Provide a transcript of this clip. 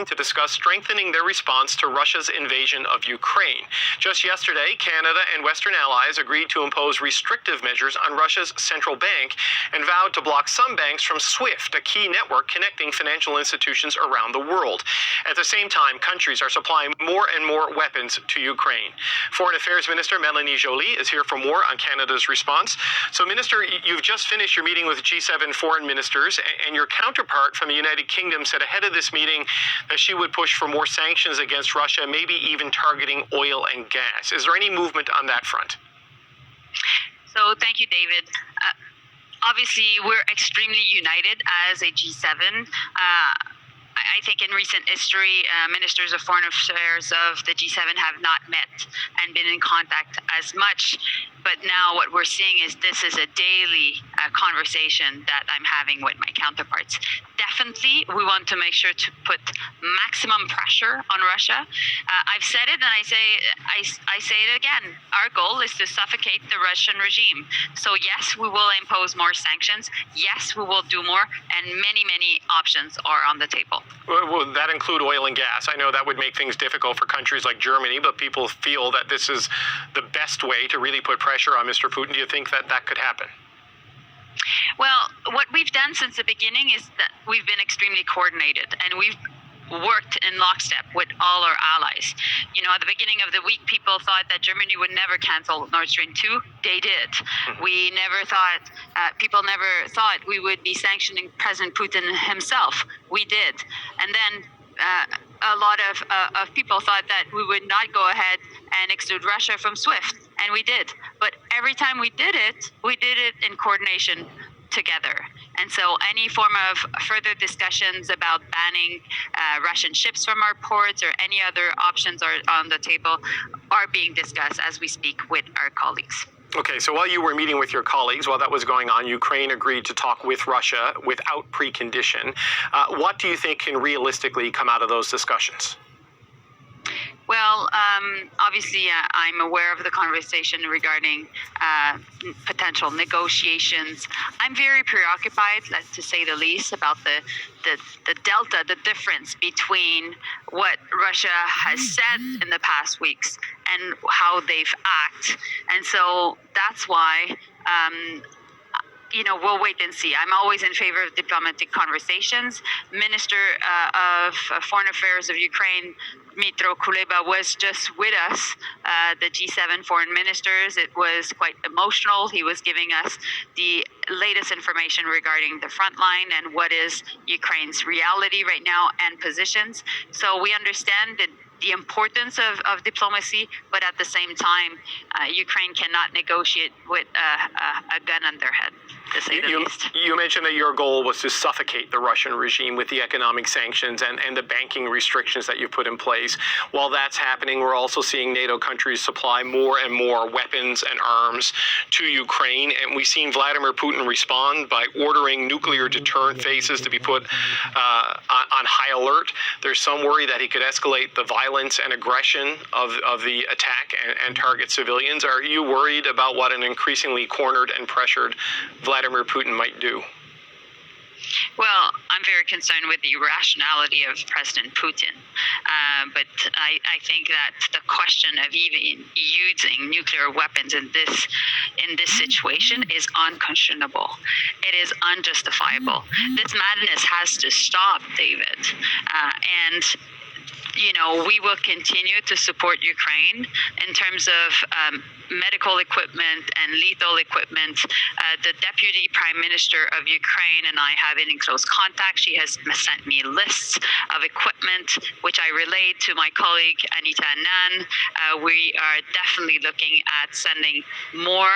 to discuss strengthening their response to Russia's invasion of Ukraine. Just yesterday, Canada and Western allies agreed to impose restrictive measures on Russia's central bank and vowed to block some banks from SWIFT, a key network connecting financial institutions around the world. At the same time, countries are supplying more and more weapons to Ukraine. Foreign Affairs Minister Melanie Joly is here for more on Canada's response. So, Minister, you've just finished your meeting with G7 foreign ministers, and your counterpart from the United Kingdom said ahead of this meeting that she would push for more sanctions against Russia, maybe even targeting oil and gas. Is there any movement on that front? So thank you, David. Obviously, we're extremely united as a G7. I think in recent history, ministers of foreign affairs of the G7 have not met and been in contact as much. But now what we're seeing is this is a daily conversation that I'm having with my counterparts. Definitely, we want to make sure to put maximum pressure on Russia. I've said it, and I say it again. Our goal is to suffocate the Russian regime. So yes, we will impose more sanctions. Yes, we will do more, and many options are on the table. Will that include oil and gas? I know that would make things difficult for countries like Germany, but people feel that this is the best way to really put pressure on Mr. Putin. Do you think that that could happen? Well, what we've done since the beginning is that we've been extremely coordinated, and we've worked in lockstep with all our allies. You know, at the beginning of the week, people thought that Germany would never cancel Nord Stream 2. They did. We never thought, people never thought we would be sanctioning President Putin himself. We did. And then a lot of people thought that we would not go ahead and exclude Russia from SWIFT, and we did. But every time we did it in coordination together. And so any form of further discussions about banning Russian ships from our ports or any other options are on the table are being discussed as we speak with our colleagues. Okay, so while you were meeting with your colleagues, while that was going on, Ukraine agreed to talk with Russia without precondition. What do you think can realistically come out of those discussions? Well, obviously, I'm aware of the conversation regarding potential negotiations. I'm very preoccupied, to say the least, about the delta, the difference between what Russia has said in the past weeks and how they've acted. And so that's why we'll wait and see. I'm always in favor of diplomatic conversations. Minister of Foreign Affairs of Ukraine, Dmytro Kuleba, was just with us, the G7 foreign ministers. It was quite emotional. He was giving us the latest information regarding the front line and what is Ukraine's reality right now and positions. So we understand that the importance of diplomacy, but at the same time, Ukraine cannot negotiate with a gun on their head, to say the least. You mentioned that your goal was to suffocate the Russian regime with the economic sanctions and the banking restrictions that you put in place. While that's happening, we're also seeing NATO countries supply more and more weapons and arms to Ukraine, and we've seen Vladimir Putin respond by ordering nuclear deterrent phases to be put on high alert. There's some worry that he could escalate the violence and aggression of the attack and target civilians. Are you worried about what an increasingly cornered and pressured Vladimir Putin might do? Well, I'm very concerned with the rationality of President Putin. But I think that the question of even using nuclear weapons in this situation is unconscionable. It is unjustifiable. This madness has to stop, David. And we will continue to support Ukraine in terms of medical equipment and lethal equipment. The Deputy Prime Minister of Ukraine and I have been in close contact. She has sent me lists of equipment, which I relayed to my colleague Anita Annan. We are definitely looking at sending more